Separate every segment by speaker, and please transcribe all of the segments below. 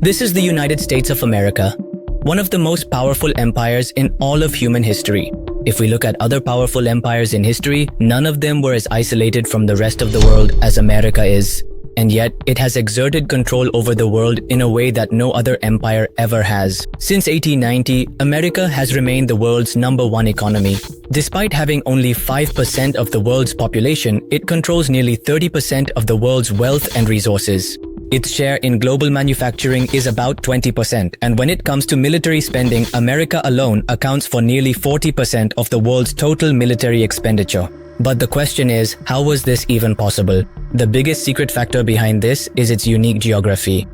Speaker 1: This is the United States of America, one of the most powerful empires in all of human history. If we look at other powerful empires in history, none of them were as isolated from the rest of the world as America is. And yet, it has exerted control over the world in a way that no other empire ever has. Since 1890, America has remained the world's #1 economy. Despite having only 5% of the world's population, it controls nearly 30% of the world's wealth and resources. Its share in global manufacturing is about 20%, and when it comes to military spending, America alone accounts for nearly 40% of the world's total military expenditure. But the question is, how was this even possible? The biggest secret factor behind this is its unique geography.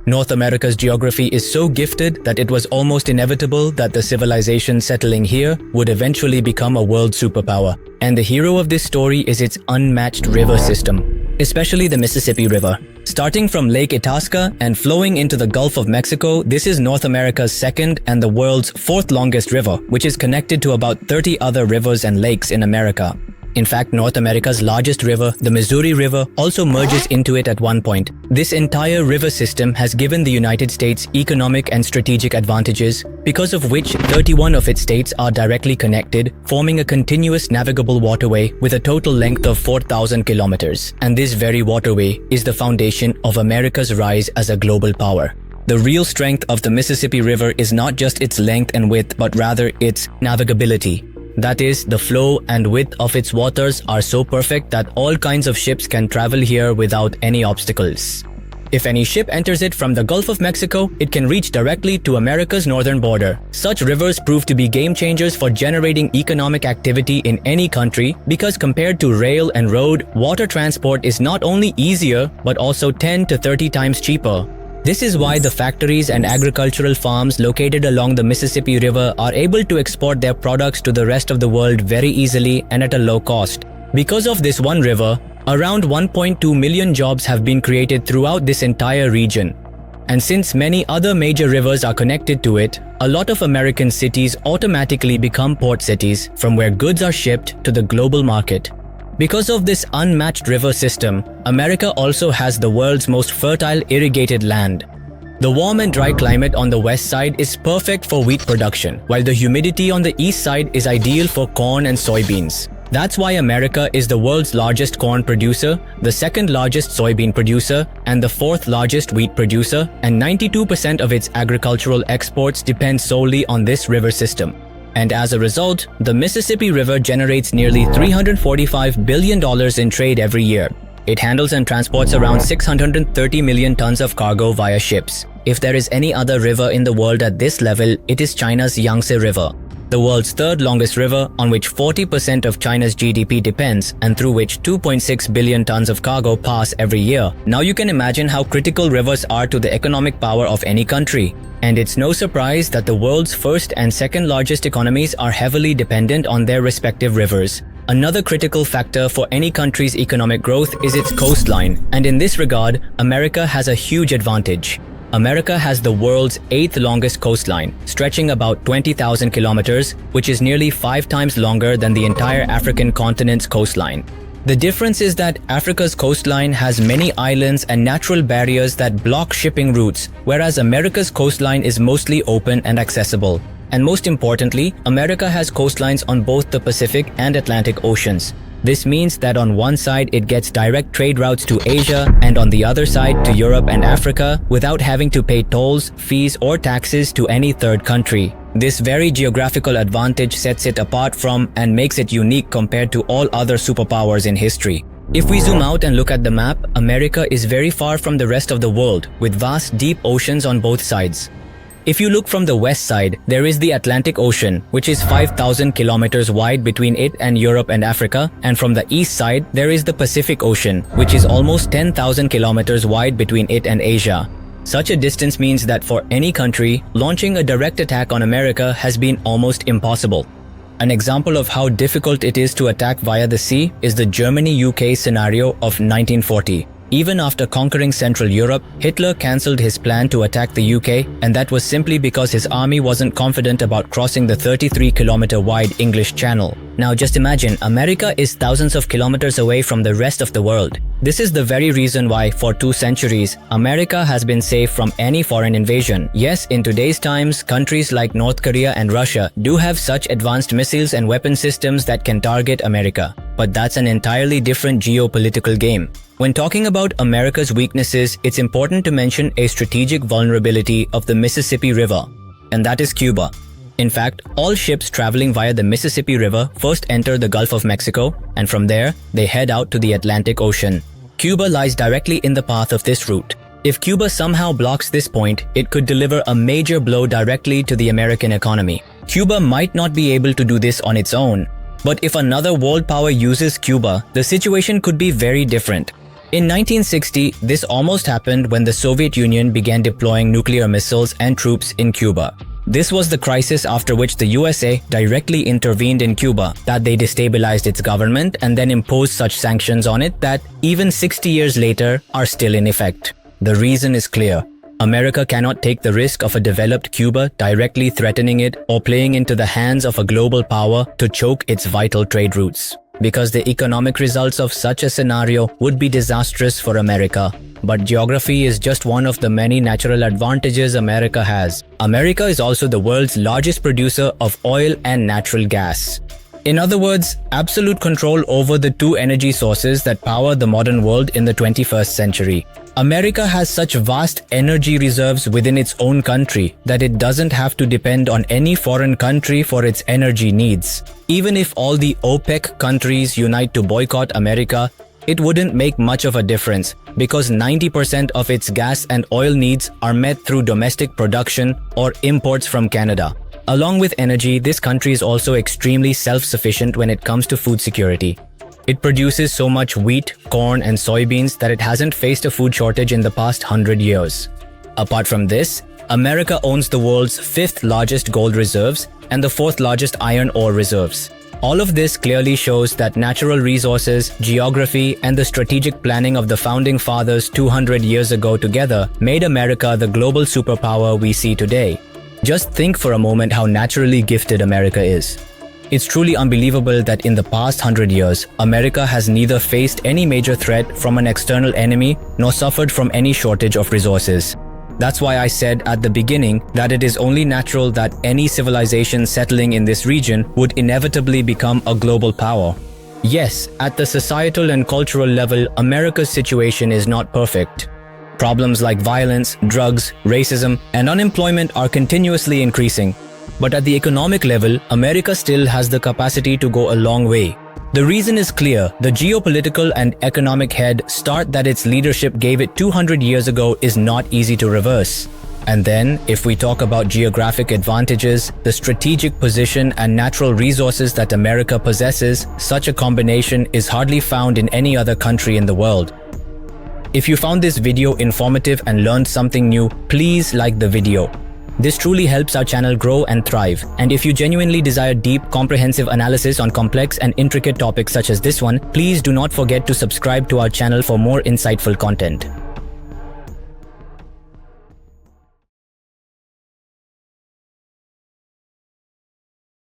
Speaker 1: North America's geography is so gifted that it was almost inevitable that the civilization settling here would eventually become a world superpower. And the hero of this story is its unmatched river system, especially the Mississippi River. Starting from Lake Itasca and flowing into the Gulf of Mexico, this is North America's second and the world's fourth longest river, which is connected to about 30 other rivers and lakes in America. In fact, North America's largest river, the Missouri River, also merges into it at one point. This entire river system has given the United States economic and strategic advantages, because of which 31 of its states are directly connected, forming a continuous navigable waterway with a total length of 4,000 kilometers. And this very waterway is the foundation of America's rise as a global power. The real strength of the Mississippi River is not just its length and width, but rather its navigability. That is, the flow and width of its waters are so perfect that all kinds of ships can travel here without any obstacles. If any ship enters it from the Gulf of Mexico, it can reach directly to America's northern border. Such rivers prove to be game changers for generating economic activity in any country because compared to rail and road, water transport is not only easier but also 10 to 30 times cheaper. This is why the factories and agricultural farms located along the Mississippi River are able to export their products to the rest of the world very easily and at a low cost. Because of this one river, around 1.2 million jobs have been created throughout this entire region. And since many other major rivers are connected to it, a lot of American cities automatically become port cities from where goods are shipped to the global market. Because of this unmatched river system, America also has the world's most fertile irrigated land. The warm and dry climate on the west side is perfect for wheat production, while the humidity on the east side is ideal for corn and soybeans. That's why America is the world's largest corn producer, the second largest soybean producer, and the fourth largest wheat producer, and 92% of its agricultural exports depend solely on this river system. And as a result, the Mississippi River generates nearly $345 billion in trade every year. It handles and transports around 630 million tons of cargo via ships. If there is any other river in the world at this level, it is China's Yangtze River, the world's third longest river on which 40% of China's GDP depends and through which 2.6 billion tons of cargo pass every year. Now you can imagine how critical rivers are to the economic power of any country. And it's no surprise that the world's first and second largest economies are heavily dependent on their respective rivers. Another critical factor for any country's economic growth is its coastline, and in this regard, America has a huge advantage. America has the world's 8th longest coastline, stretching about 20,000 kilometers, which is nearly 5 times longer than the entire African continent's coastline. The difference is that Africa's coastline has many islands and natural barriers that block shipping routes, whereas America's coastline is mostly open and accessible. And most importantly, America has coastlines on both the Pacific and Atlantic Oceans. This means that on one side it gets direct trade routes to Asia and on the other side to Europe and Africa without having to pay tolls, fees or taxes to any third country. This very geographical advantage sets it apart from and makes it unique compared to all other superpowers in history. If we zoom out and look at the map, America is very far from the rest of the world, with vast deep oceans on both sides. If you look from the west side, there is the Atlantic Ocean, which is 5,000 kilometers wide between it and Europe and Africa, and from the east side, there is the Pacific Ocean, which is almost 10,000 kilometers wide between it and Asia. Such a distance means that for any country, launching a direct attack on America has been almost impossible. An example of how difficult it is to attack via the sea is the Germany-UK scenario of 1940. Even after conquering Central Europe, Hitler cancelled his plan to attack the UK, and that was simply because his army wasn't confident about crossing the 33-kilometer wide English Channel. Now just imagine, America is thousands of kilometers away from the rest of the world. This is the very reason why, for 2 centuries, America has been safe from any foreign invasion. Yes, in today's times, countries like North Korea and Russia do have such advanced missiles and weapon systems that can target America. But that's an entirely different geopolitical game. When talking about America's weaknesses, it's important to mention a strategic vulnerability of the Mississippi River, and that is Cuba. In fact, all ships traveling via the Mississippi River first enter the Gulf of Mexico, and from there, they head out to the Atlantic Ocean. Cuba lies directly in the path of this route. If Cuba somehow blocks this point, it could deliver a major blow directly to the American economy. Cuba might not be able to do this on its own, but if another world power uses Cuba, the situation could be very different. In 1960, this almost happened when the Soviet Union began deploying nuclear missiles and troops in Cuba. This was the crisis after which the USA directly intervened in Cuba, that they destabilized its government and then imposed such sanctions on it that, even 60 years later, are still in effect. The reason is clear. America cannot take the risk of a developed Cuba directly threatening it or playing into the hands of a global power to choke its vital trade routes, because the economic results of such a scenario would be disastrous for America. But geography is just one of the many natural advantages America has. America is also the world's largest producer of oil and natural gas. In other words, absolute control over the 2 energy sources that power the modern world in the 21st century. America has such vast energy reserves within its own country that it doesn't have to depend on any foreign country for its energy needs. Even if all the OPEC countries unite to boycott America, it wouldn't make much of a difference because 90% of its gas and oil needs are met through domestic production or imports from Canada. Along with energy, this country is also extremely self-sufficient when it comes to food security. It produces so much wheat, corn, and soybeans that it hasn't faced a food shortage in the past 100 years. Apart from this, America owns the world's 5th largest gold reserves and the 4th largest iron ore reserves. All of this clearly shows that natural resources, geography, and the strategic planning of the founding fathers 200 years ago together made America the global superpower we see today. Just think for a moment how naturally gifted America is. It's truly unbelievable that in the past 100 years, America has neither faced any major threat from an external enemy nor suffered from any shortage of resources. That's why I said at the beginning that it is only natural that any civilization settling in this region would inevitably become a global power. Yes, at the societal and cultural level, America's situation is not perfect. Problems like violence, drugs, racism, and unemployment are continuously increasing. But at the economic level, America still has the capacity to go a long way. The reason is clear. The geopolitical and economic head start that its leadership gave it 200 years ago is not easy to reverse. And then, if we talk about geographic advantages, the strategic position and natural resources that America possesses, such a combination is hardly found in any other country in the world. If you found this video informative and learned something new, please like the video. This truly helps our channel grow and thrive. And if you genuinely desire deep, comprehensive analysis on complex and intricate topics such as this one, please do not forget to subscribe to our channel for more insightful content.